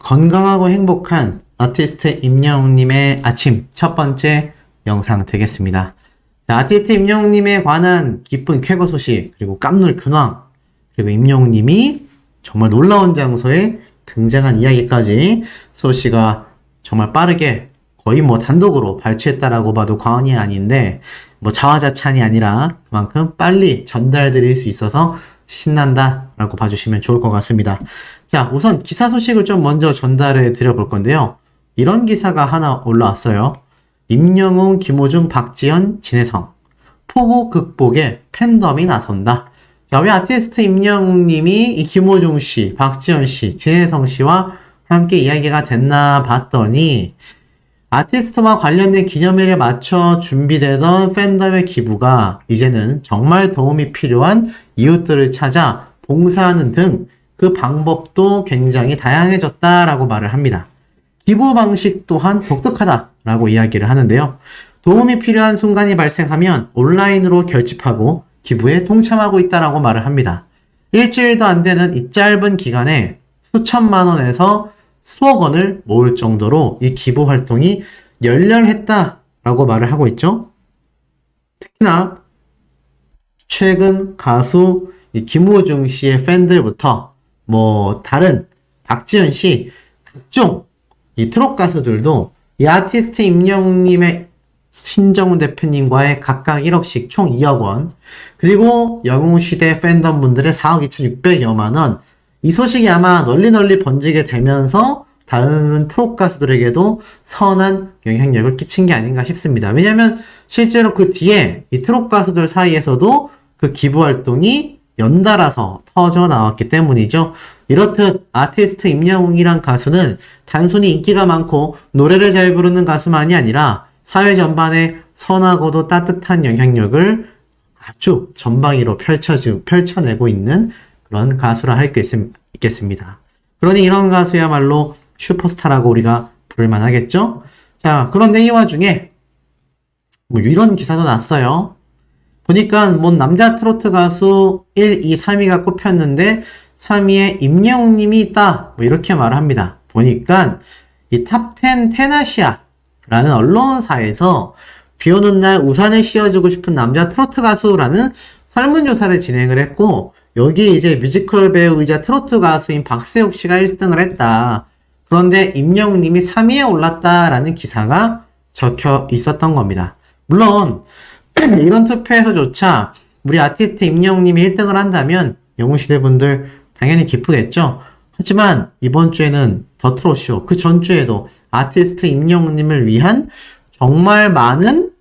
건강하고 행복한 아티스트 임영웅님의 아침 첫 번째 영상 되겠습니다. 자, 아티스트 임영웅님에 관한 기쁜 쾌거 소식, 그리고 깜놀 근황, 그리고 임영웅님이 정말 놀라운 장소에 등장한 이야기까지 소씨가 정말 빠르게 거의 단독으로 발췌했다라고 봐도 과언이 아닌데, 자화자찬이 아니라 그만큼 빨리 전달드릴 수 있어서 신난다 라고 봐주시면 좋을 것 같습니다. 자, 우선 기사 소식을 좀 먼저 전달해 드려 볼 건데요. 이런 기사가 하나 올라왔어요. 임영웅, 김호중, 박지현, 진혜성 폭우 극복에 팬덤이 나선다. 자, 왜 아티스트 임영웅님이 이 김호중 씨, 박지현 씨, 진혜성 씨와 함께 이야기가 됐나 봤더니, 아티스트와 관련된 기념일에 맞춰 준비되던 팬덤의 기부가 이제는 정말 도움이 필요한 이웃들을 찾아 봉사하는 등 그 방법도 굉장히 다양해졌다라고 말을 합니다. 기부 방식 또한 독특하다라고 이야기를 하는데요. 도움이 필요한 순간이 발생하면 온라인으로 결집하고 기부에 동참하고 있다라고 말을 합니다. 일주일도 안 되는 이 짧은 기간에 수천만 원에서 수억 원을 모을 정도로 이 기부 활동이 열렬했다라고 말을 하고 있죠. 특히나 최근 가수 이 김호중 씨의 팬들부터 다른 박지현 씨, 각종 이 트롯 가수들도 이 아티스트 임영웅님의 신정훈 대표님과의 각각 1억씩 총 2억 원, 그리고 영웅시대 팬덤분들의 4억 2,600여만 원, 이 소식이 아마 널리 번지게 되면서 다른 트롯 가수들에게도 선한 영향력을 끼친 게 아닌가 싶습니다. 왜냐면 실제로 그 뒤에 이 트롯 가수들 사이에서도 그 기부 활동이 연달아서 터져 나왔기 때문이죠. 이렇듯 아티스트 임영웅이란 가수는 단순히 인기가 많고 노래를 잘 부르는 가수만이 아니라 사회 전반에 선하고도 따뜻한 영향력을 아주 전방위로 펼쳐내고 있는 그런 가수라 할 수 있겠습니다. 그러니 이런 가수야말로 슈퍼스타라고 우리가 부를만 하겠죠? 자, 그런데 이 와중에 이런 기사도 났어요. 보니까 남자 트로트 가수 1, 2, 3위가 꼽혔는데 3위에 임영웅님이 있다, 이렇게 말을 합니다. 보니까 이 탑10 테나시아라는 언론사에서 비 오는 날 우산을 씌워주고 싶은 남자 트로트 가수라는 설문조사를 진행을 했고, 여기 이제 뮤지컬 배우이자 트로트 가수인 박세욱 씨가 1등을 했다. 그런데 임영웅님이 3위에 올랐다라는 기사가 적혀 있었던 겁니다. 물론 이런 투표에서조차 우리 아티스트 임영웅님이 1등을 한다면 영웅시대 분들 당연히 기쁘겠죠. 하지만 이번 주에는 더 트롯쇼, 그 전주에도 아티스트 임영웅님을 위한 정말 많은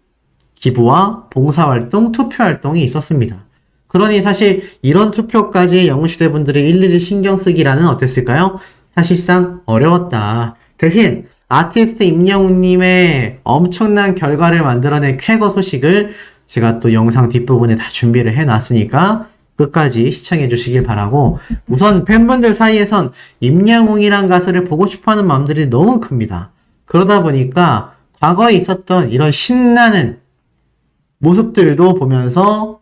기부와 봉사활동, 투표활동이 있었습니다. 그러니 사실 이런 투표까지 영웅시대 분들이 일일이 신경 쓰기라는 어땠을까요? 사실상 어려웠다. 대신 아티스트 임영웅님의 엄청난 결과를 만들어낸 쾌거 소식을 제가 또 영상 뒷부분에 다 준비를 해놨으니까 끝까지 시청해 주시길 바라고, 우선 팬분들 사이에선 임영웅이란 가수를 보고 싶어하는 마음들이 너무 큽니다. 그러다 보니까 과거에 있었던 이런 신나는 모습들도 보면서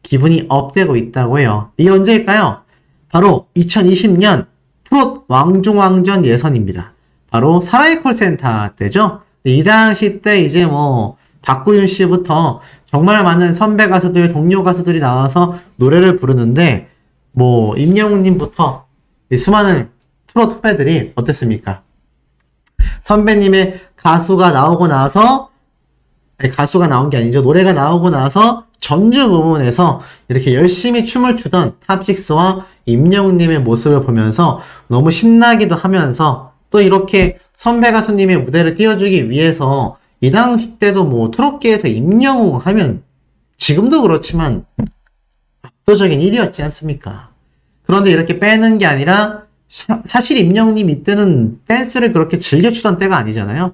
기분이 업되고 있다고 해요. 이게 언제일까요? 바로 2020년 트롯 왕중왕전 예선입니다. 바로 사라이 콜센터 때죠. 이 당시 때 이제 박구윤 씨부터 정말 많은 선배 가수들, 동료 가수들이 나와서 노래를 부르는데, 임영웅님부터 이 수많은 트롯 후배들이 어땠습니까? 선배님의 가수가 나오고 나서, 가수가 나온 게 아니죠. 노래가 나오고 나서 전주 부분에서 이렇게 열심히 춤을 추던 탑식스와 임영웅님의 모습을 보면서 너무 신나기도 하면서, 또 이렇게 선배 가수님의 무대를 띄워주기 위해서 이 당시 때도 트롯계에서 임영웅 하면 지금도 그렇지만 압도적인 1위였지 않습니까? 그런데 이렇게 빼는 게 아니라 사실 임영웅님 이때는 댄스를 그렇게 즐겨추던 때가 아니잖아요.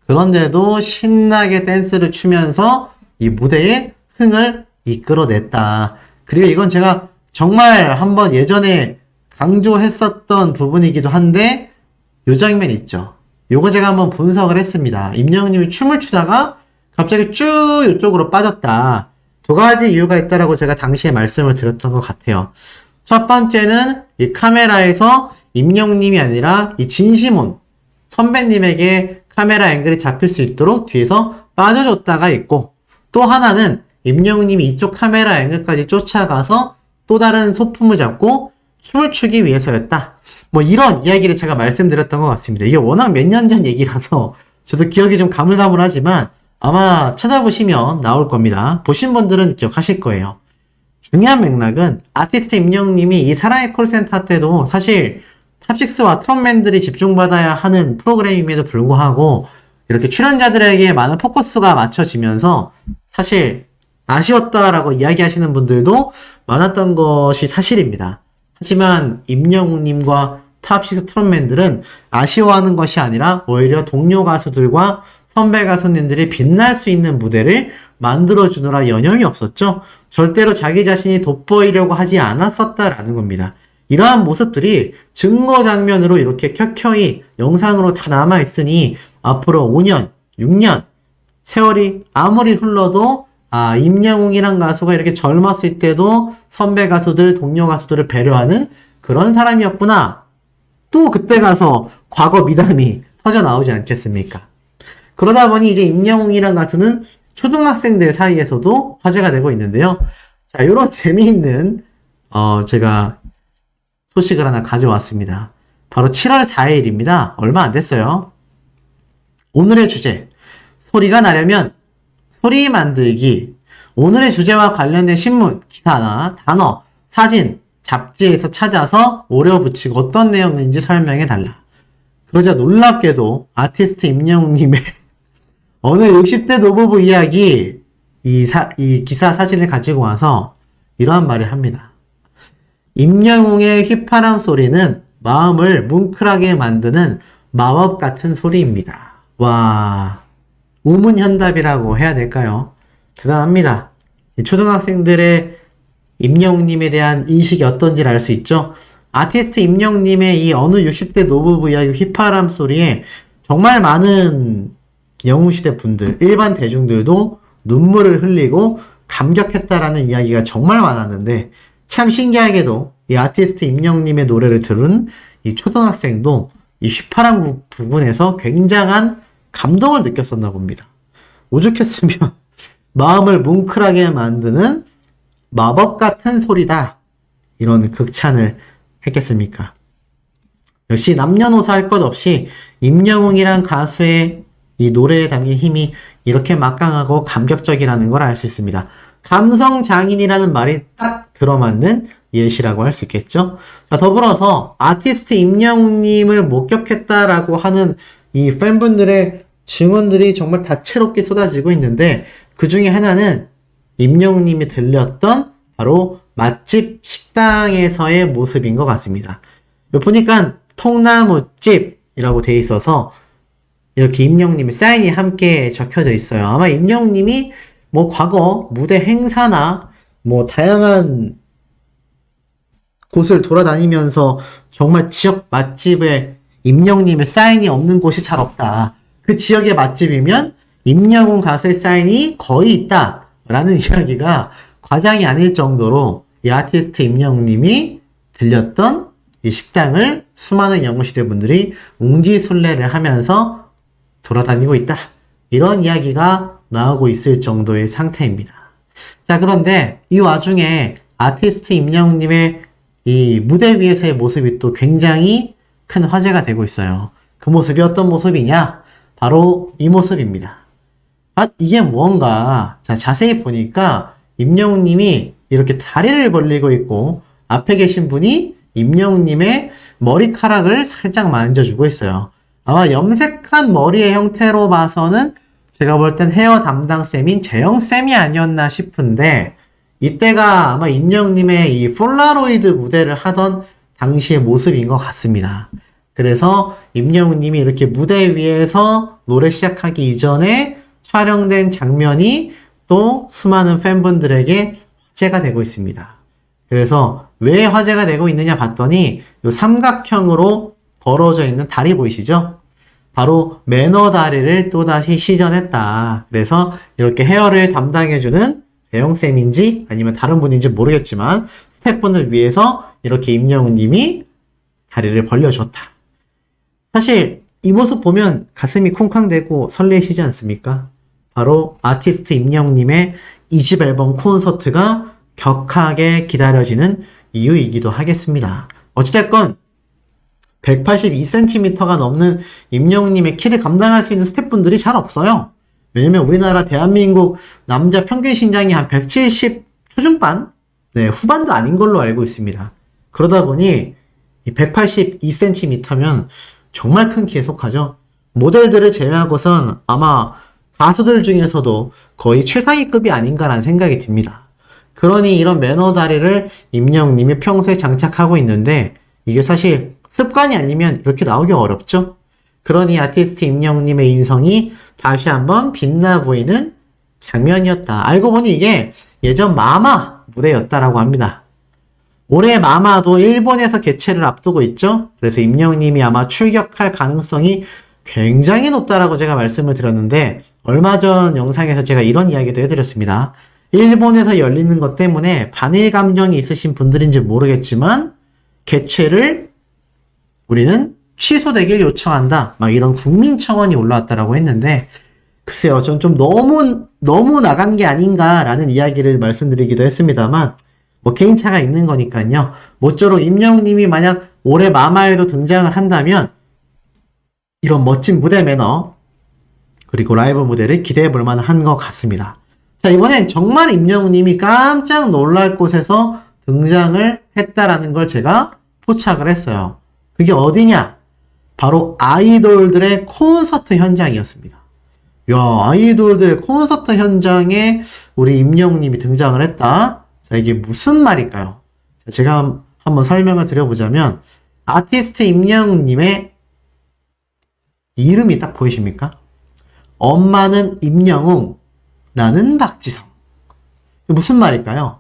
그런데도 신나게 댄스를 추면서 이 무대에 흥을 이끌어냈다. 그리고 이건 제가 정말 한번 예전에 강조했었던 부분이기도 한데, 요 장면 있죠. 요거 제가 한번 분석을 했습니다. 임영웅님이 춤을 추다가 갑자기 쭉 이쪽으로 빠졌다. 두 가지 이유가 있다라고 제가 당시에 말씀을 드렸던 것 같아요. 첫 번째는 이 카메라에서 임영웅님이 아니라 이 진시몬 선배님에게 카메라 앵글이 잡힐 수 있도록 뒤에서 빠져줬다가 있고, 또 하나는 임영웅님이 이쪽 카메라 앵글까지 쫓아가서 또 다른 소품을 잡고 춤을 추기 위해서였다. 뭐 이런 이야기를 제가 말씀드렸던 것 같습니다. 이게 워낙 몇 년 전 얘기라서 저도 기억이 좀 가물가물하지만 아마 찾아보시면 나올 겁니다. 보신 분들은 기억하실 거예요. 중요한 맥락은 아티스트 임영웅님이 이 사랑의 콜센터 때도 사실 탑식스와 트롯맨들이 집중받아야 하는 프로그램임에도 불구하고 이렇게 출연자들에게 많은 포커스가 맞춰지면서 사실 아쉬웠다라고 이야기하시는 분들도 많았던 것이 사실입니다. 하지만 임영웅님과 탑식스 트롯맨들은 아쉬워하는 것이 아니라 오히려 동료 가수들과 선배 가수님들이 빛날 수 있는 무대를 만들어주느라 여념이 없었죠. 절대로 자기 자신이 돋보이려고 하지 않았었다라는 겁니다. 이러한 모습들이 증거 장면으로 이렇게 켜켜이 영상으로 다 남아있으니 앞으로 5년, 6년 세월이 아무리 흘러도 임영웅이란 가수가 이렇게 젊었을 때도 선배 가수들, 동료 가수들을 배려하는 그런 사람이었구나. 또 그때 가서 과거 미담이 터져 나오지 않겠습니까? 그러다 보니 이제 임영웅이란 가수는 초등학생들 사이에서도 화제가 되고 있는데요. 자, 이런 재미있는 제가 소식을 하나 가져왔습니다. 바로 7월 4일입니다. 얼마 안 됐어요. 오늘의 주제, 소리가 나려면 소리 만들기. 오늘의 주제와 관련된 신문, 기사나 단어, 사진, 잡지에서 찾아서 오려 붙이고 어떤 내용인지 설명해 달라. 그러자 놀랍게도 아티스트 임영웅님의 어느 60대 노부부 이야기, 이 기사 사진을 가지고 와서 이러한 말을 합니다. 임영웅의 휘파람 소리는 마음을 뭉클하게 만드는 마법 같은 소리입니다. 와, 우문현답이라고 해야 될까요? 대단합니다. 초등학생들의 임영웅님에 대한 인식이 어떤지를 알 수 있죠? 아티스트 임영웅님의 이 어느 60대 노부부 이야기 휘파람 소리에 정말 많은 영웅시대 분들, 일반 대중들도 눈물을 흘리고 감격했다라는 이야기가 정말 많았는데, 참 신기하게도 이 아티스트 임영웅님의 노래를 들은 이 초등학생도 이 휘파람 부분에서 굉장한 감동을 느꼈었나 봅니다. 오죽했으면 마음을 뭉클하게 만드는 마법 같은 소리다, 이런 극찬을 했겠습니까? 역시 남녀노소 할 것 없이 임영웅이란 가수의 이 노래에 담긴 힘이 이렇게 막강하고 감격적이라는 걸 알 수 있습니다. 감성 장인이라는 말이 딱 들어맞는 예시라고 할 수 있겠죠. 자, 더불어서 아티스트 임영웅님을 목격했다라고 하는 이 팬분들의 증언들이 정말 다채롭게 쏟아지고 있는데, 그 중에 하나는 임영웅님이 들렸던 바로 맛집 식당에서의 모습인 것 같습니다. 보니까 통나무집이라고 돼 있어서 이렇게 임영웅님의 사인이 함께 적혀져 있어요. 아마 임영웅님이 뭐 과거 무대 행사나 뭐 다양한 곳을 돌아다니면서 정말 지역 맛집에 임영웅님의 사인이 없는 곳이 잘 없다. 그 지역의 맛집이면 임영웅 가수의 사인이 거의 있다라는 이야기가 과장이 아닐 정도로 이 아티스트 임영웅님이 들렸던 이 식당을 수많은 영웅시대 분들이 웅지순례를 하면서 돌아다니고 있다. 이런 이야기가 나오고 있을 정도의 상태입니다. 자, 그런데 이 와중에 아티스트 임영웅님의 이 무대 위에서의 모습이 또 굉장히 큰 화제가 되고 있어요. 그 모습이 어떤 모습이냐? 바로 이 모습입니다. 이게 뭔가? 자, 자세히 보니까 임영웅님이 이렇게 다리를 벌리고 있고 앞에 계신 분이 임영웅님의 머리카락을 살짝 만져주고 있어요. 아마 염색한 머리의 형태로 봐서는 제가 볼 땐 헤어 담당쌤인 재영쌤이 아니었나 싶은데, 이때가 아마 임영웅님의 이 폴라로이드 무대를 하던 당시의 모습인 것 같습니다. 그래서 임영웅님이 이렇게 무대 위에서 노래 시작하기 이전에 촬영된 장면이 또 수많은 팬분들에게 화제가 되고 있습니다. 그래서 왜 화제가 되고 있느냐 봤더니 이 삼각형으로 벌어져 있는 다리 보이시죠? 바로 매너 다리를 또다시 시전했다. 그래서 이렇게 헤어를 담당해주는 재영쌤인지 아니면 다른 분인지 모르겠지만 스태프분을 위해서 이렇게 임영웅님이 다리를 벌려줬다. 사실 이 모습 보면 가슴이 쿵쾅대고 설레시지 않습니까? 바로 아티스트 임영웅님의 2집 앨범 콘서트가 격하게 기다려지는 이유이기도 하겠습니다. 어찌됐건 182cm가 넘는 임영웅님의 키를 감당할 수 있는 스태프분들이 잘 없어요. 왜냐면 우리나라 대한민국 남자 평균 신장이 한 170 초중반? 네, 후반도 아닌 걸로 알고 있습니다. 그러다 보니 182cm면 정말 큰 키에 속하죠. 모델들을 제외하고선 아마 가수들 중에서도 거의 최상위급이 아닌가라는 생각이 듭니다. 그러니 이런 매너 다리를 임영웅님이 평소에 장착하고 있는데 이게 사실 습관이 아니면 이렇게 나오기 어렵죠. 그러니 아티스트 임영웅님의 인성이 다시 한번 빛나 보이는 장면이었다. 알고 보니 이게 예전 마마 무대였다라고 합니다. 올해 마마도 일본에서 개최를 앞두고 있죠. 그래서 임영웅님이 아마 출격할 가능성이 굉장히 높다라고 제가 말씀을 드렸는데 얼마 전 영상에서 제가 이런 이야기도 해드렸습니다. 일본에서 열리는 것 때문에 반일 감정이 있으신 분들인지 모르겠지만 개최를 우리는 취소되길 요청한다. 막 이런 국민청원이 올라왔다라고 했는데 글쎄요, 전 좀 너무 나간 게 아닌가라는 이야기를 말씀드리기도 했습니다만 뭐 개인차가 있는 거니까요. 모쪼록 임영웅님이 만약 올해 마마에도 등장을 한다면 이런 멋진 무대 매너 그리고 라이브 무대를 기대해 볼 만한 것 같습니다. 자, 이번엔 정말 임영웅님이 깜짝 놀랄 곳에서 등장을 했다라는 걸 제가 포착을 했어요. 그게 어디냐? 바로 아이돌들의 콘서트 현장이었습니다. 야, 아이돌들의 콘서트 현장에 우리 임영웅님이 등장을 했다. 자, 이게 무슨 말일까요? 자, 제가 한번 설명을 드려보자면 아티스트 임영웅님의 이름이 딱 보이십니까? 엄마는 임영웅, 나는 박지성. 무슨 말일까요?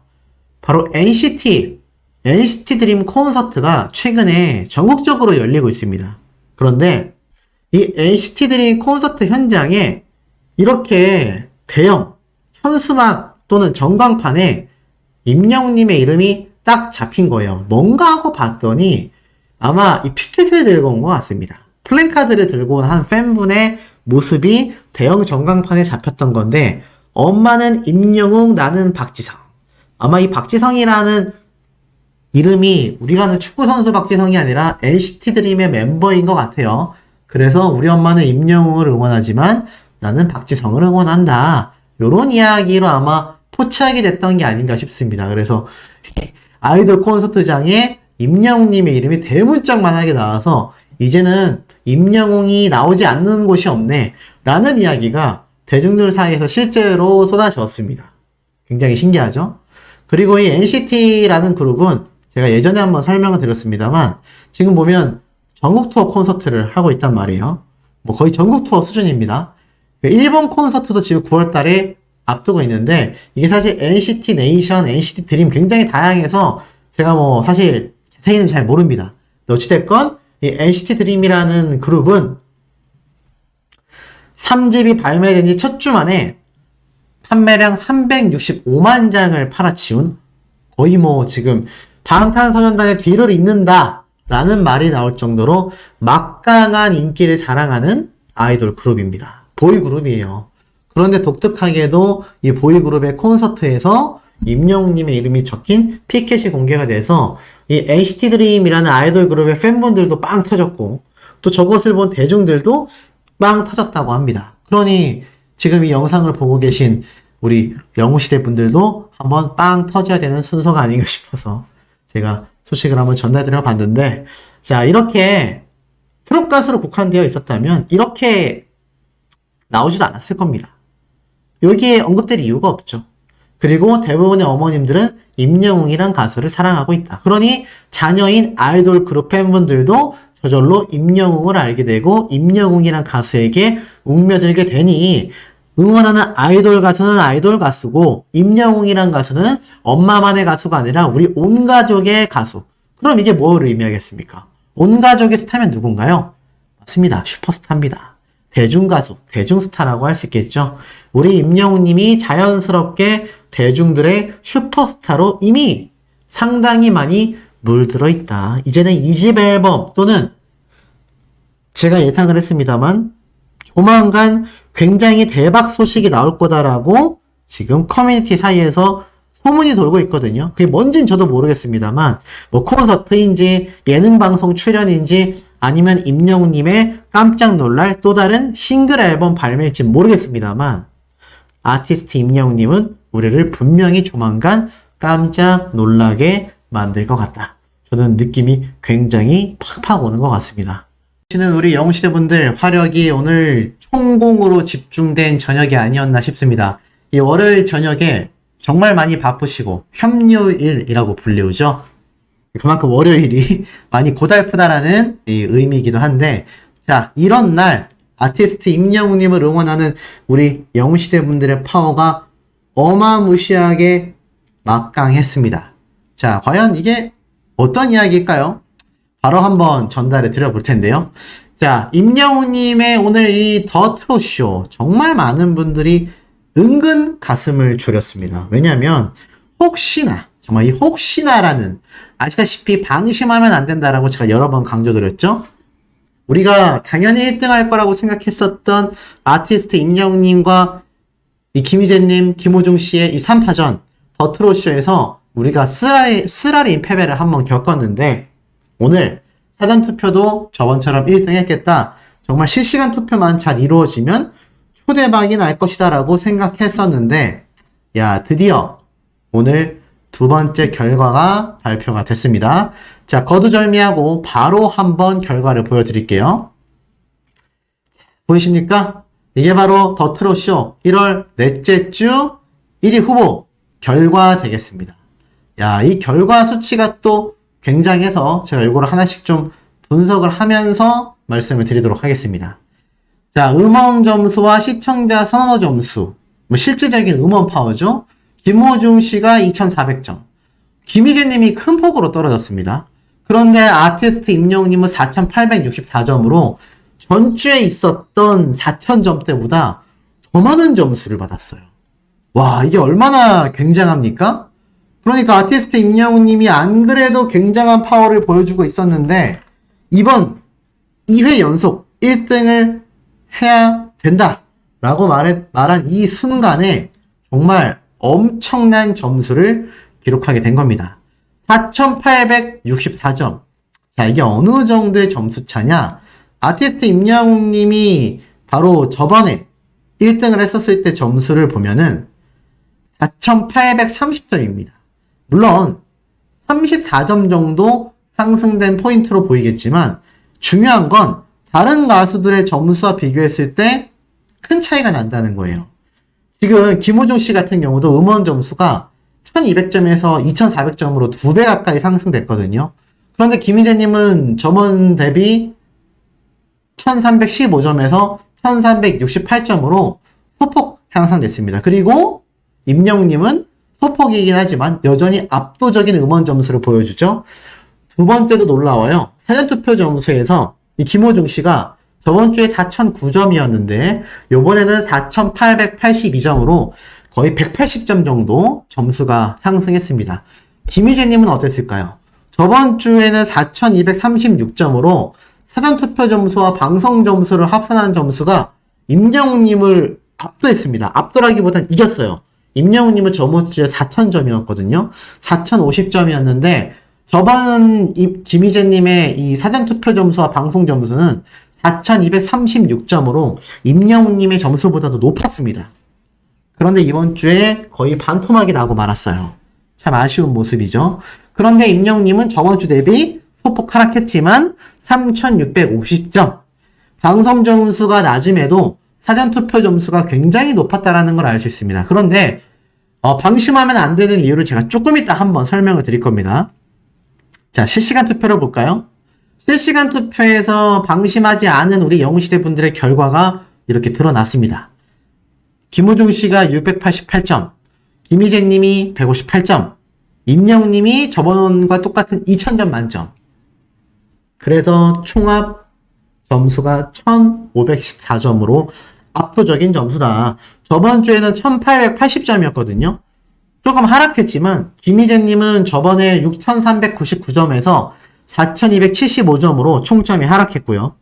바로 NCT 드림 콘서트가 최근에 전국적으로 열리고 있습니다. 그런데 이 NCT 드림 콘서트 현장에 이렇게 대형 현수막 또는 전광판에 임영웅님의 이름이 딱 잡힌 거예요. 뭔가 하고 봤더니 아마 이 피켓을 들고 온 것 같습니다. 플랜카드를 들고 온 한 팬분의 모습이 대형 전광판에 잡혔던 건데 엄마는 임영웅, 나는 박지성. 아마 이 박지성이라는 이름이 우리가 아는 축구선수 박지성이 아니라 NCT 드림의 멤버인 것 같아요. 그래서 우리 엄마는 임영웅을 응원하지만 나는 박지성을 응원한다. 요런 이야기로 아마 포착이 됐던 게 아닌가 싶습니다. 그래서 아이돌 콘서트장에 임영웅님의 이름이 대문짝만하게 나와서 이제는 임영웅이 나오지 않는 곳이 없네 라는 이야기가 대중들 사이에서 실제로 쏟아졌습니다. 굉장히 신기하죠? 그리고 이 NCT라는 그룹은 제가 예전에 한번 설명을 드렸습니다만 지금 보면 전국 투어 콘서트를 하고 있단 말이에요. 뭐 거의 전국 투어 수준입니다. 일본 콘서트도 지금 9월 달에 앞두고 있는데 이게 사실 NCT 네이션, NCT 드림 굉장히 다양해서 제가 뭐 사실 자세히는 잘 모릅니다. 어찌됐건 이 NCT 드림이라는 그룹은 3집이 발매된 지 첫 주 만에 판매량 365만 장을 팔아치운 거의 뭐 지금 방탄소년단의 뒤를 잇는다 라는 말이 나올 정도로 막강한 인기를 자랑하는 아이돌 그룹입니다. 보이그룹이에요. 그런데 독특하게도 이 보이그룹의 콘서트에서 임영웅님의 이름이 적힌 피켓이 공개가 돼서 이 NCT 드림이라는 아이돌 그룹의 팬분들도 빵 터졌고 또 저것을 본 대중들도 빵 터졌다고 합니다. 그러니 지금 이 영상을 보고 계신 우리 영웅시대 분들도 한번 빵 터져야 되는 순서가 아닌가 싶어서 제가 소식을 한번 전달드려 봤는데 자, 이렇게 트롯 가수로 국한되어 있었다면 이렇게 나오지도 않았을 겁니다. 여기에 언급될 이유가 없죠. 그리고 대부분의 어머님들은 임영웅이란 가수를 사랑하고 있다. 그러니 자녀인 아이돌 그룹 팬분들도 저절로 임영웅을 알게 되고 임영웅이란 가수에게 웅며들게 되니 응원하는 아이돌 가수는 아이돌 가수고 임영웅이란 가수는 엄마만의 가수가 아니라 우리 온 가족의 가수. 그럼 이게 뭘 의미하겠습니까? 온 가족의 스타면 누군가요? 맞습니다. 슈퍼스타입니다. 대중가수, 대중스타라고 할 수 있겠죠. 우리 임영웅님이 자연스럽게 대중들의 슈퍼스타로 이미 상당히 많이 물들어 있다. 이제는 2집 앨범 또는 제가 예상을 했습니다만 조만간 굉장히 대박 소식이 나올 거다라고 지금 커뮤니티 사이에서 소문이 돌고 있거든요. 그게 뭔진 저도 모르겠습니다만 뭐 콘서트인지 예능방송 출연인지 아니면 임영웅님의 깜짝 놀랄 또 다른 싱글 앨범 발매일지 모르겠습니다만 아티스트 임영웅님은 우리를 분명히 조만간 깜짝 놀라게 만들 것 같다. 저는 느낌이 굉장히 팍팍 오는 것 같습니다. 우리 영웅시대분들 화력이 오늘 총공으로 집중된 저녁이 아니었나 싶습니다. 이 월요일 저녁에 정말 많이 바쁘시고 협요일이라고 불리우죠. 그만큼 월요일이 많이 고달프다라는 의미이기도 한데 자 이런 날 아티스트 임영웅님을 응원하는 우리 영웅시대분들의 파워가 어마무시하게 막강했습니다. 자 과연 이게 어떤 이야기일까요? 바로 한번 전달해 드려 볼 텐데요. 자, 임영웅님의 오늘 이 더 트롯쇼 정말 많은 분들이 은근 가슴을 졸였습니다. 왜냐하면 혹시나 정말 이 혹시나라는 아시다시피 방심하면 안 된다라고 제가 여러 번 강조드렸죠. 우리가 당연히 1등 할 거라고 생각했었던 아티스트 임영웅님과 이 김희재님, 김호중 씨의 이 3파전 더 트롯쇼에서 우리가 쓰라린 패배를 한번 겪었는데 오늘 사전투표도 저번처럼 1등 했겠다. 정말 실시간 투표만 잘 이루어지면 초대박이 날 것이다 라고 생각했었는데 야 드디어 오늘 두 번째 결과가 발표가 됐습니다. 자 거두절미하고 바로 한번 결과를 보여드릴게요. 보이십니까? 이게 바로 더 트롯쇼 1월 넷째 주 1위 후보 결과 되겠습니다. 야, 이 결과 수치가 또 굉장해서 제가 이거를 하나씩 좀 분석을 하면서 말씀을 드리도록 하겠습니다. 자, 음원 점수와 시청자 선호 점수, 뭐 실질적인 음원 파워죠. 김호중 씨가 2,400점, 김희재님이 큰 폭으로 떨어졌습니다. 그런데 아티스트 임영웅님은 4,864점으로 전주에 있었던 4,000점대보다 더 많은 점수를 받았어요. 와, 이게 얼마나 굉장합니까? 그러니까 아티스트 임영웅님이 안 그래도 굉장한 파워를 보여주고 있었는데 이번 2회 연속 1등을 해야 된다 라고 말한 이 순간에 정말 엄청난 점수를 기록하게 된 겁니다. 4,864점. 자, 이게 어느 정도의 점수 차냐? 아티스트 임영웅님이 바로 저번에 1등을 했었을 때 점수를 보면은 4,830점입니다. 물론 34점 정도 상승된 포인트로 보이겠지만 중요한 건 다른 가수들의 점수와 비교했을 때 큰 차이가 난다는 거예요. 지금 김호중 씨 같은 경우도 음원 점수가 1200점에서 2400점으로 2배 가까이 상승됐거든요. 그런데 김희재님은 저번 대비 1315점에서 1368점으로 소폭 향상됐습니다. 그리고 임영웅님은 소폭이긴 하지만 여전히 압도적인 음원 점수를 보여주죠. 두 번째도 놀라워요. 사전투표 점수에서 이 김호중 씨가 저번 주에 4,009점이었는데 요번에는 4,882점으로 거의 180점 정도 점수가 상승했습니다. 김희재님은 어땠을까요? 저번 주에는 4,236점으로 사전투표 점수와 방송 점수를 합산한 점수가 임영웅님을 압도했습니다. 압도라기보단 이겼어요. 임영웅님은 저번 주에 4,000점이었거든요. 4,050점이었는데 저번 김희재님의 이 사전투표 점수와 방송 점수는 4,236점으로 임영웅님의 점수보다도 높았습니다. 그런데 이번 주에 거의 반토막이 나고 말았어요. 참 아쉬운 모습이죠. 그런데 임영웅님은 저번 주 대비 소폭 하락했지만 3,650점. 방송 점수가 낮음에도 사전투표 점수가 굉장히 높았다라는 걸 알 수 있습니다. 그런데 방심하면 안 되는 이유를 제가 조금 이따 한번 설명을 드릴 겁니다. 자, 실시간 투표를 볼까요? 실시간 투표에서 방심하지 않은 우리 영웅시대 분들의 결과가 이렇게 드러났습니다. 김호중 씨가 688점, 김희재님이 158점, 임영웅님이 저번과 똑같은 2000점 만점. 그래서 총합 점수가 1514점으로 압도적인 점수다. 저번 주에는 1880점이었거든요. 조금 하락했지만 김희재님은 저번에 6,399점에서 4,275점으로 총점이 하락했고요.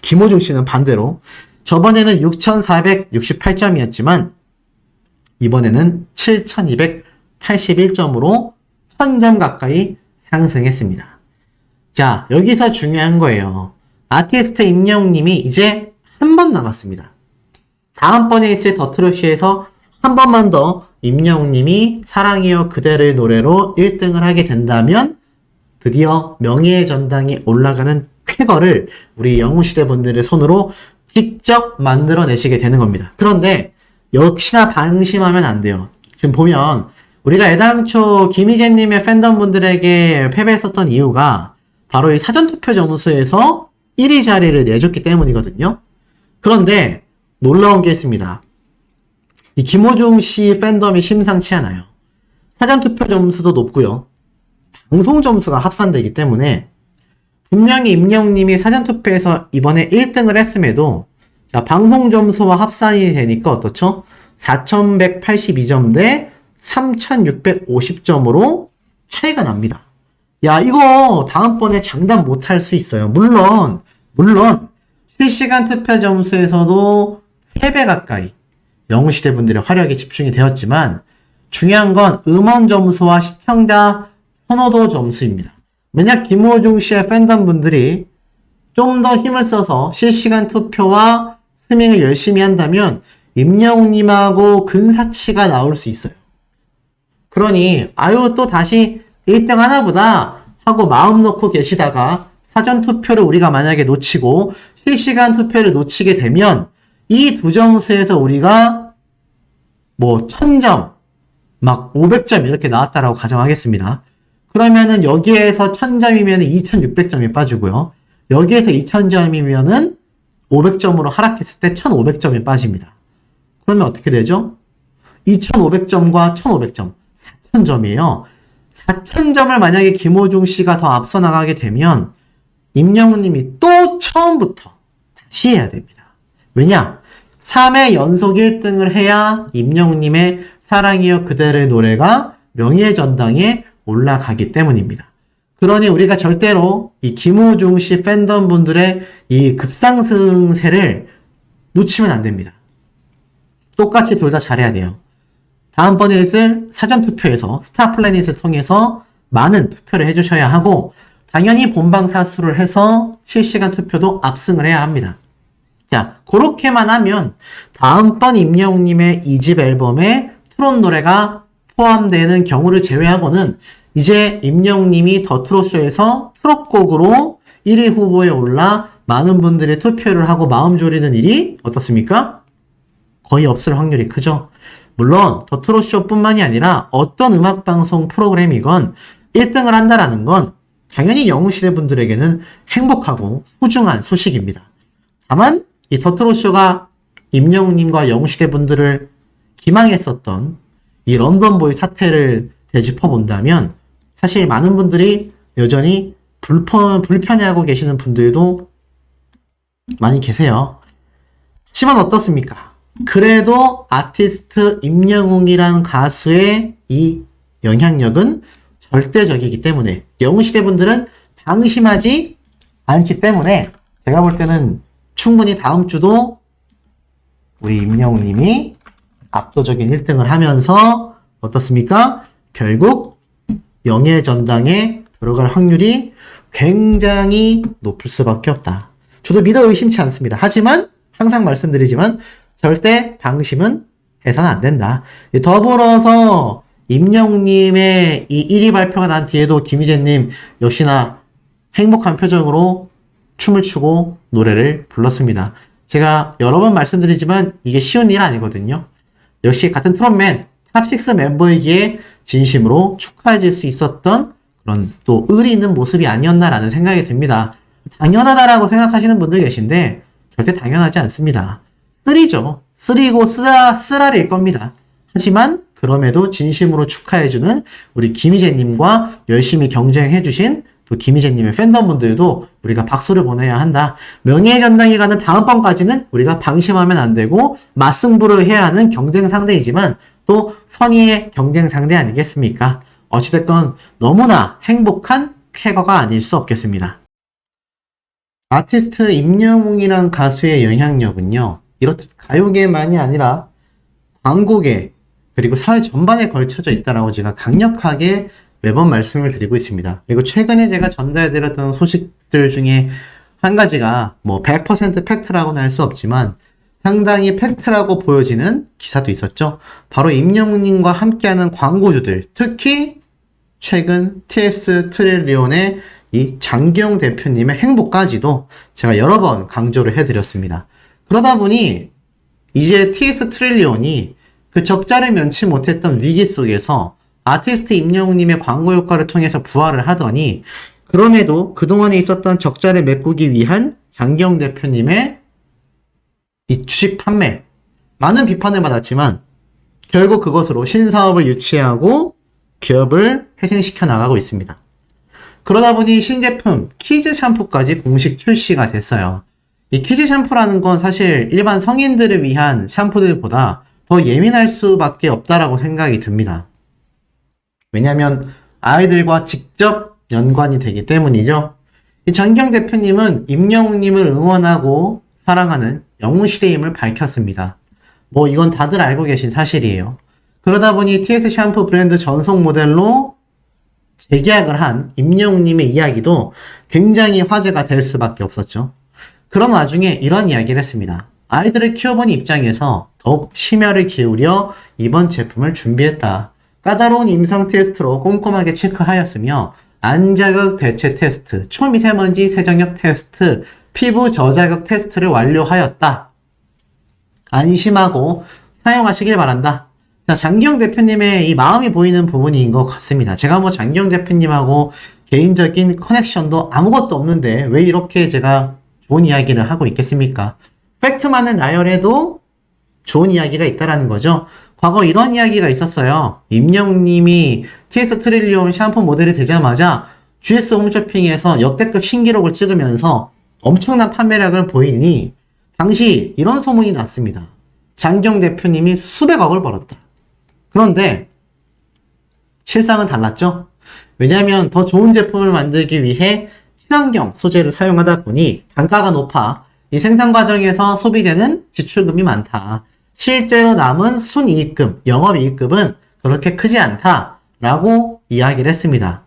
김호중 씨는 반대로 저번에는 6,468점이었지만 이번에는 7,281점으로 1,000점 가까이 상승했습니다. 자, 여기서 중요한 거예요. 아티스트 임영웅님이 이제 한 번 남았습니다. 다음번에 있을 더트로쇼에서 한 번만 더 임영웅님이 사랑이여 그대를 노래로 1등을 하게 된다면 드디어 명예의 전당에 올라가는 쾌거를 우리 영웅시대 분들의 손으로 직접 만들어내시게 되는 겁니다. 그런데 역시나 방심하면 안 돼요. 지금 보면 우리가 애당초 김희재님의 팬덤분들에게 패배했었던 이유가 바로 이 사전투표 점수에서 1위 자리를 내줬기 때문이거든요. 그런데 놀라운 게 있습니다. 이 김호중 씨 팬덤이 심상치 않아요. 사전투표 점수도 높고요. 방송 점수가 합산되기 때문에 분명히 임영웅님이 사전투표에서 이번에 1등을 했음에도 자, 방송 점수와 합산이 되니까 어떻죠? 4,182점 대 3,650점으로 차이가 납니다. 야, 이거 다음번에 장담 못할 수 있어요. 물론 실시간 투표 점수에서도 3배 가까이 영웅시대 분들의 화력이 집중이 되었지만 중요한 건 음원 점수와 시청자 선호도 점수입니다. 만약 김호중 씨의 팬덤 분들이 좀 더 힘을 써서 실시간 투표와 스밍을 열심히 한다면 임영웅님하고 근사치가 나올 수 있어요. 그러니 아유 또 다시 1등 하나보다 하고 마음 놓고 계시다가 사전 투표를 우리가 만약에 놓치고 실시간 투표를 놓치게 되면 이 두 점수에서 우리가 뭐 1000점 막 500점 이렇게 나왔다라고 가정하겠습니다. 그러면은 여기에서 1000점이면 2600점이 빠지고요. 여기에서 2000점이면은 500점으로 하락했을 때 1500점이 빠집니다. 그러면 어떻게 되죠? 2500점과 1500점, 4000점이에요. 4000점을 만약에 김호중 씨가 더 앞서 나가게 되면 임영웅님이 또 처음부터 다시 해야 됩니다. 왜냐? 3회 연속 1등을 해야 임영웅님의 사랑이여 그대를 노래가 명예의 전당에 올라가기 때문입니다. 그러니 우리가 절대로 이 김호중 씨 팬덤 분들의 이 급상승세를 놓치면 안 됩니다. 똑같이 둘 다 잘해야 돼요. 다음번에 있을 사전투표에서 스타플래닛을 통해서 많은 투표를 해주셔야 하고 당연히 본방사수를 해서 실시간 투표도 압승을 해야 합니다. 자, 그렇게만 하면 다음번 임영웅님의 2집 앨범에 트롯 노래가 포함되는 경우를 제외하고는 이제 임영웅님이 더트롯쇼에서 트롯곡으로 1위 후보에 올라 많은 분들이 투표를 하고 마음 졸이는 일이 어떻습니까? 거의 없을 확률이 크죠. 물론 더트롯쇼 뿐만이 아니라 어떤 음악방송 프로그램이건 1등을 한다라는 건 당연히 영웅시대 분들에게는 행복하고 소중한 소식입니다. 다만 이 더트롯쇼가 임영웅님과 영웅시대 분들을 기망했었던 이 런던보이 사태를 되짚어 본다면 사실 많은 분들이 여전히 불편해하고 계시는 분들도 많이 계세요. 하지만 어떻습니까? 그래도 아티스트 임영웅이라는 가수의 이 영향력은 절대적이기 때문에 영웅시대 분들은 방심하지 않기 때문에 제가 볼 때는 충분히 다음 주도 우리 임영웅님이 압도적인 1등을 하면서 어떻습니까? 결국 명예의 전당에 들어갈 확률이 굉장히 높을 수밖에 없다. 저도 믿어 의심치 않습니다. 하지만 항상 말씀드리지만 절대 방심은 해서는 안 된다. 더불어서 임영웅님의 이 1위 발표가 난 뒤에도 김희재님 역시나 행복한 표정으로 춤을 추고 노래를 불렀습니다. 제가 여러 번 말씀드리지만 이게 쉬운 일 아니거든요. 역시 같은 트롯맨 탑6 멤버이기에 진심으로 축하해줄 수 있었던 그런 또 의리 있는 모습이 아니었나라는 생각이 듭니다. 당연하다라고 생각하시는 분들 계신데 절대 당연하지 않습니다. 쓰리죠. 쓰리고 쓰라릴 겁니다. 하지만 그럼에도 진심으로 축하해주는 우리 김희재님과 열심히 경쟁해주신 또 김희재님의 팬덤분들도 우리가 박수를 보내야 한다. 명예의 전당에 가는 다음번까지는 우리가 방심하면 안 되고 맞승부를 해야 하는 경쟁 상대이지만 또 선의의 경쟁 상대 아니겠습니까? 어찌됐건 너무나 행복한 쾌거가 아닐 수 없겠습니다. 아티스트 임영웅이란 가수의 영향력은요, 이렇듯 가요계만이 아니라 광고계, 그리고 사회 전반에 걸쳐져 있다라고 제가 강력하게 매번 말씀을 드리고 있습니다. 그리고 최근에 제가 전달해드렸던 소식들 중에 한 가지가 뭐 100% 팩트라고는 할 수 없지만 상당히 팩트라고 보여지는 기사도 있었죠. 바로 임영웅님과 함께하는 광고주들, 특히 최근 TS 트릴리온의 이 장기영 대표님의 행보까지도 제가 여러 번 강조를 해드렸습니다. 그러다 보니 이제 TS 트릴리온이 그 적자를 면치 못했던 위기 속에서 아티스트 임영웅님의 광고 효과를 통해서 부활을 하더니 그럼에도 그동안에 있었던 적자를 메꾸기 위한 장기영 대표님의 이 주식 판매, 많은 비판을 받았지만 결국 그것으로 신사업을 유치하고 기업을 회생시켜 나가고 있습니다. 그러다 보니 신제품 키즈 샴푸까지 공식 출시가 됐어요. 이 키즈 샴푸라는 건 사실 일반 성인들을 위한 샴푸들보다 더 예민할 수밖에 없다라고 생각이 듭니다. 왜냐하면 아이들과 직접 연관이 되기 때문이죠. 이 장기영 대표님은 임영웅님을 응원하고 사랑하는 영웅시대임을 밝혔습니다. 뭐 이건 다들 알고 계신 사실이에요. 그러다 보니 TS 샴푸 브랜드 전속 모델로 재계약을 한 임영웅님의 이야기도 굉장히 화제가 될 수밖에 없었죠. 그런 와중에 이런 이야기를 했습니다. 아이들을 키워본 입장에서 더욱 심혈을 기울여 이번 제품을 준비했다. 까다로운 임상 테스트로 꼼꼼하게 체크하였으며 안자극 대체 테스트, 초미세먼지 세정력 테스트, 피부 저자극 테스트를 완료하였다. 안심하고 사용하시길 바란다. 자, 장기영 대표님의 이 마음이 보이는 부분인 것 같습니다. 제가 뭐 장기영 대표님하고 개인적인 커넥션도 아무것도 없는데 왜 이렇게 제가 좋은 이야기를 하고 있겠습니까? 팩트만을 나열해도 좋은 이야기가 있다라는 거죠. 과거 이런 이야기가 있었어요. 임영웅님이 TS 트릴리온 샴푸 모델이 되자마자 GS 홈쇼핑에서 역대급 신기록을 찍으면서 엄청난 판매량을 보이니 당시 이런 소문이 났습니다. 장기영 대표님이 수백억을 벌었다. 그런데 실상은 달랐죠. 왜냐하면 더 좋은 제품을 만들기 위해 친환경 소재를 사용하다 보니 단가가 높아 이 생산 과정에서 소비되는 지출금이 많다. 실제로 남은 순이익금, 영업이익금은 그렇게 크지 않다라고 이야기를 했습니다.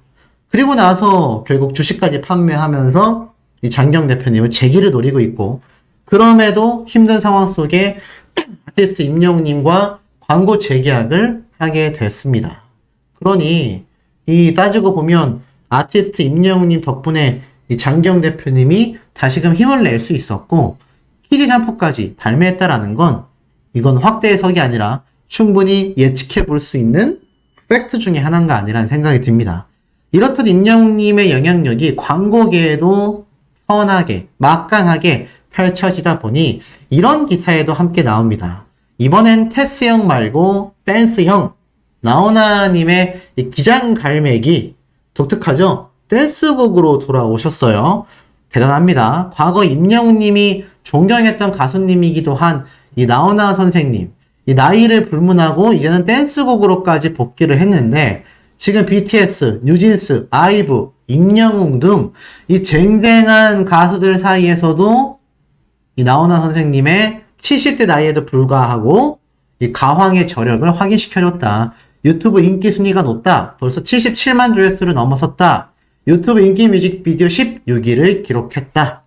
그리고 나서 결국 주식까지 판매하면서 이 장기영 대표님은 재기를 노리고 있고, 그럼에도 힘든 상황 속에 아티스트 임영웅님과 광고 재계약을 하게 됐습니다. 그러니 이 따지고 보면 아티스트 임영웅님 덕분에 이 장기영 대표님이 다시금 힘을 낼 수 있었고 키즈 샴푸까지 발매했다라는 건 이건 확대 해석이 아니라 충분히 예측해 볼 수 있는 팩트 중에 하나인가 아니라는 생각이 듭니다. 이렇듯 임영웅님의 영향력이 광고계에도 선하게 막강하게 펼쳐지다 보니 이런 기사에도 함께 나옵니다. 이번엔 테스형 말고 댄스형, 나훈아님의 이 기장갈매기 독특하죠? 댄스곡으로 돌아오셨어요. 대단합니다. 과거 임영웅님이 존경했던 가수님이기도 한 이 나훈아 선생님, 이 나이를 불문하고 이제는 댄스곡으로까지 복귀를 했는데 지금 BTS, 뉴진스, 아이브, 임영웅 등 이 쟁쟁한 가수들 사이에서도 이 나훈아 선생님의 70대 나이에도 불구하고 이 가왕의 저력을 확인시켜줬다. 유튜브 인기 순위가 높다. 벌써 77만 조회수를 넘어섰다. 유튜브 인기 뮤직비디오 16위를 기록했다.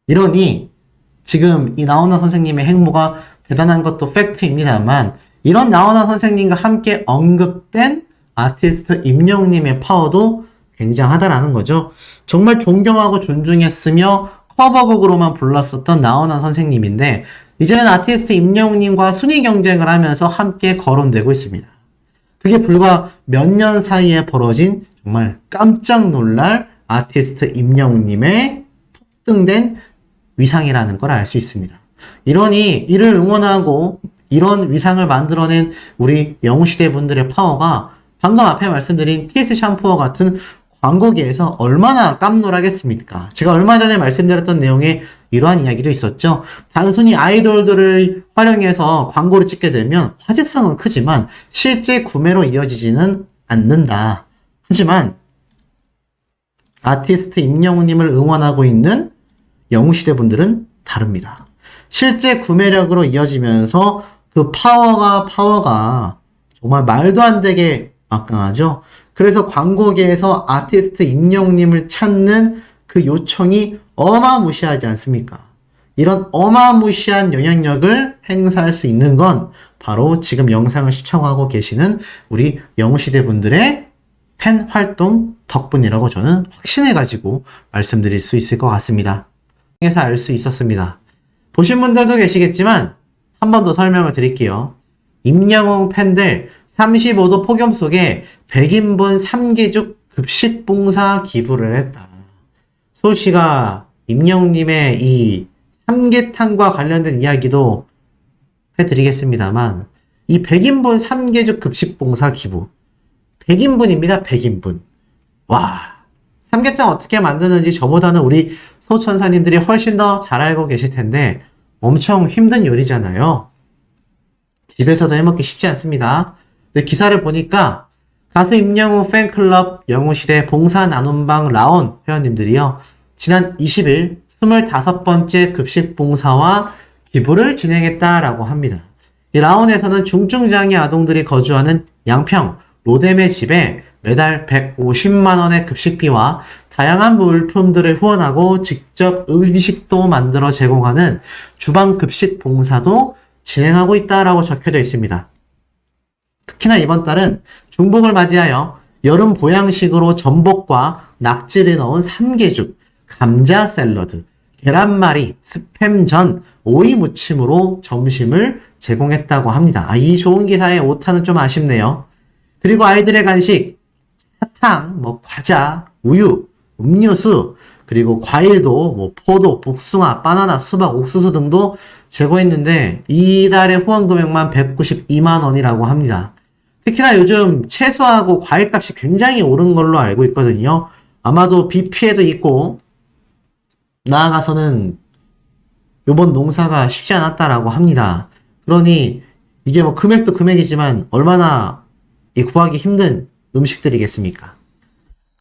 이러니 지금 이 나훈아 선생님의 행보가 대단한 것도 팩트입니다만 이런 나훈아 선생님과 함께 언급된 아티스트 임영웅님의 파워도 굉장하다라는 거죠. 정말 존경하고 존중했으며 커버곡으로만 불렀었던 나훈아 선생님인데 이제는 아티스트 임영웅님과 순위 경쟁을 하면서 함께 거론되고 있습니다. 그게 불과 몇 년 사이에 벌어진 정말 깜짝 놀랄 아티스트 임영웅님의 폭등된 위상이라는 걸 알 수 있습니다. 이러니 이를 응원하고 이런 위상을 만들어낸 우리 영웅시대 분들의 파워가 방금 앞에 말씀드린 TS 샴푸와 같은 광고계에서 얼마나 깜놀하겠습니까? 제가 얼마 전에 말씀드렸던 내용에 이러한 이야기도 있었죠. 단순히 아이돌들을 활용해서 광고를 찍게 되면 화제성은 크지만 실제 구매로 이어지지는 않는다. 하지만 아티스트 임영웅님을 응원하고 있는 영웅시대 분들은 다릅니다. 실제 구매력으로 이어지면서 그 파워가 정말 말도 안 되게 막강하죠. 그래서 광고계에서 아티스트 임영웅님을 찾는 그 요청이 어마무시하지 않습니까? 이런 어마무시한 영향력을 행사할 수 있는 건 바로 지금 영상을 시청하고 계시는 우리 영웅시대 분들의 팬 활동 덕분이라고 저는 확신해가지고 말씀드릴 수 있을 것 같습니다. 에서 알 수 있었습니다. 보신 분들도 계시겠지만 한 번 더 설명을 드릴게요. 임영웅 팬들 35도 폭염 속에 100인분 3개죽 급식봉사 기부를 했다. 소씨가 임영웅님의 이 삼계탕과 관련된 이야기도 해드리겠습니다만 이 100인분 3개죽 급식봉사 기부 100인분입니다. 100인분. 와, 삼계탕 어떻게 만드는지 저보다는 우리 소천사님들이 훨씬 더 잘 알고 계실 텐데 엄청 힘든 요리잖아요. 집에서도 해먹기 쉽지 않습니다. 근데 기사를 보니까 가수 임영웅 팬클럽 영웅시대 봉사 나눔방 라온 회원님들이요. 지난 20일 25번째 급식 봉사와 기부를 진행했다라고 합니다. 이 라온에서는 중증장애 아동들이 거주하는 양평 로뎀의 집에 매달 150만원의 급식비와 다양한 물품들을 후원하고 직접 음식도 만들어 제공하는 주방 급식 봉사도 진행하고 있다라고 적혀져 있습니다. 특히나 이번 달은 중복을 맞이하여 여름 보양식으로 전복과 낙지를 넣은 삼계죽, 감자 샐러드, 계란말이, 스팸전, 오이 무침으로 점심을 제공했다고 합니다. 이 좋은 기사의 오타는 좀 아쉽네요. 그리고 아이들의 간식, 사탕, 과자, 우유, 음료수, 그리고 과일도 포도, 복숭아, 바나나, 수박, 옥수수 등도 제공했는데 이달의 후원 금액만 192만 원이라고 합니다. 특히나 요즘 채소하고 과일값이 굉장히 오른 걸로 알고 있거든요. 아마도 비 피해도 있고 나아가서는 이번 농사가 쉽지 않았다라고 합니다. 그러니 이게 금액도 금액이지만 얼마나 구하기 힘든 음식들이겠습니까?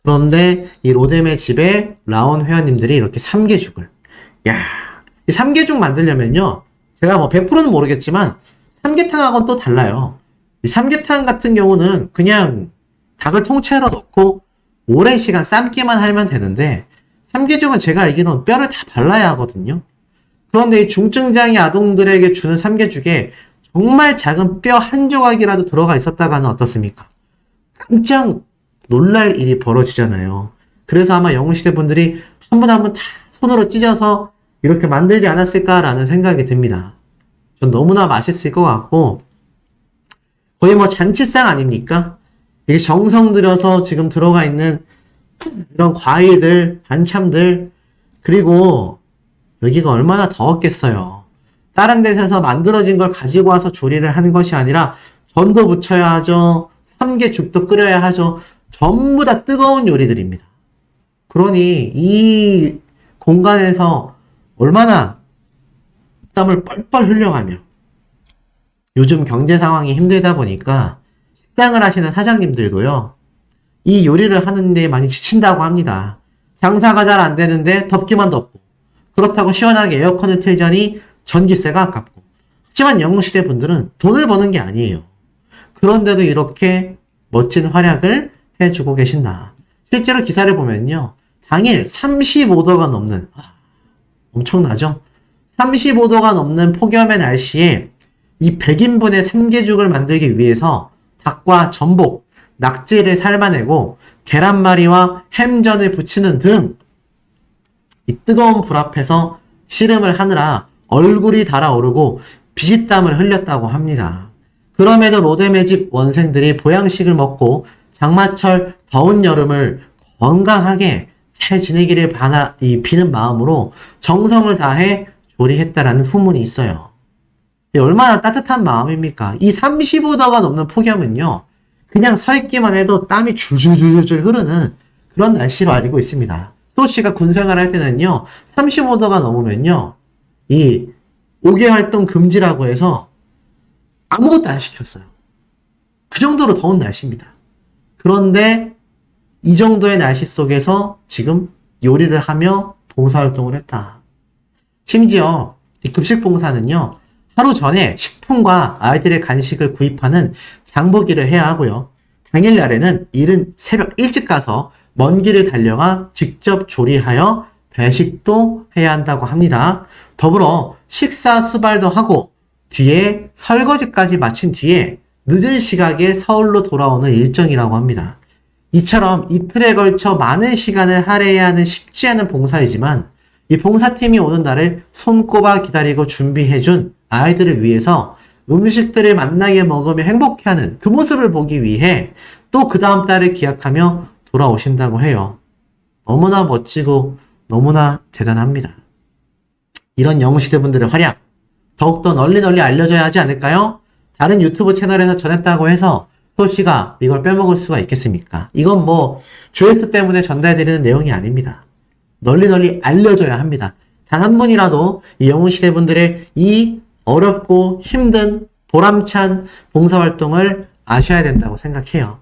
그런데 이 로뎀의 집에 라온 회원님들이 이렇게 삼계죽을 이 삼계죽 만들려면요 제가 100%는 모르겠지만 삼계탕하고는 또 달라요. 이 삼계탕 같은 경우는 그냥 닭을 통째로 넣고 오랜 시간 삶기만 하면 되는데 삼계죽은 제가 알기로는 뼈를 다 발라야 하거든요. 그런데 이 중증장애 아동들에게 주는 삼계죽에 정말 작은 뼈 한 조각이라도 들어가 있었다가는 어떻습니까? 깜짝 놀랄 일이 벌어지잖아요. 그래서 아마 영웅시대 분들이 한 분 한 분 다 손으로 찢어서 이렇게 만들지 않았을까라는 생각이 듭니다. 전 너무나 맛있을 것 같고 거의 잔치상 아닙니까? 이게 정성 들여서 지금 들어가 있는 이런 과일들, 반참들, 그리고 여기가 얼마나 더웠겠어요. 다른 데서 만들어진 걸 가지고 와서 조리를 하는 것이 아니라 전도 부쳐야 하죠. 삼계죽도 끓여야 하죠. 전부 다 뜨거운 요리들입니다. 그러니 이 공간에서 얼마나 땀을 뻘뻘 흘려가며 요즘 경제 상황이 힘들다 보니까 식당을 하시는 사장님들도요. 이 요리를 하는데 많이 지친다고 합니다. 장사가 잘 안 되는데 덥기만 덥고 그렇다고 시원하게 에어컨을 틀자니 전기세가 아깝고 하지만 영웅시대 분들은 돈을 버는 게 아니에요. 그런데도 이렇게 멋진 활약을 해주고 계신다. 실제로 기사를 보면요. 당일 35도가 넘는 엄청나죠? 35도가 넘는 폭염의 날씨에 이 100인분의 삼계죽을 만들기 위해서 닭과 전복, 낙지를 삶아내고 계란말이와 햄전을 부치는 등 이 뜨거운 불 앞에서 씨름을 하느라 얼굴이 달아오르고 비지땀을 흘렸다고 합니다. 그럼에도 로뎀의 집 원생들이 보양식을 먹고 장마철 더운 여름을 건강하게 잘 지내기를 비는 마음으로 정성을 다해 조리했다라는 후문이 있어요. 얼마나 따뜻한 마음입니까? 이 35도가 넘는 폭염은요. 그냥 서 있기만 해도 땀이 줄줄줄줄 흐르는 그런 날씨로 알고 있습니다. 소씨가 군 생활할 때는요, 35도가 넘으면요, 이 5개 활동 금지라고 해서 아무것도 안 시켰어요. 그 정도로 더운 날씨입니다. 그런데 이 정도의 날씨 속에서 지금 요리를 하며 봉사활동을 했다. 심지어 이 급식봉사는요, 하루 전에 식품과 아이들의 간식을 구입하는 장보기를 해야 하고요. 당일날에는 이른 새벽 일찍 가서 먼 길을 달려가 직접 조리하여 배식도 해야 한다고 합니다. 더불어 식사 수발도 하고 뒤에 설거지까지 마친 뒤에 늦은 시각에 서울로 돌아오는 일정이라고 합니다. 이처럼 이틀에 걸쳐 많은 시간을 할애해야 하는 쉽지 않은 봉사이지만 이 봉사팀이 오는 날을 손꼽아 기다리고 준비해준 아이들을 위해서 음식들을 맛나게 먹으며 행복해하는 그 모습을 보기 위해 또 그 다음 달을 기약하며 돌아오신다고 해요. 너무나 멋지고 너무나 대단합니다. 이런 영웅시대분들의 활약 더욱더 널리 알려져야 하지 않을까요? 다른 유튜브 채널에서 전했다고 해서 소씨가 이걸 빼먹을 수가 있겠습니까? 이건 뭐 조회수 때문에 전달드리는 내용이 아닙니다. 널리 알려져야 합니다. 단 한 분이라도 이 영웅시대분들의 이 어렵고 힘든 보람찬 봉사활동을 아셔야 된다고 생각해요.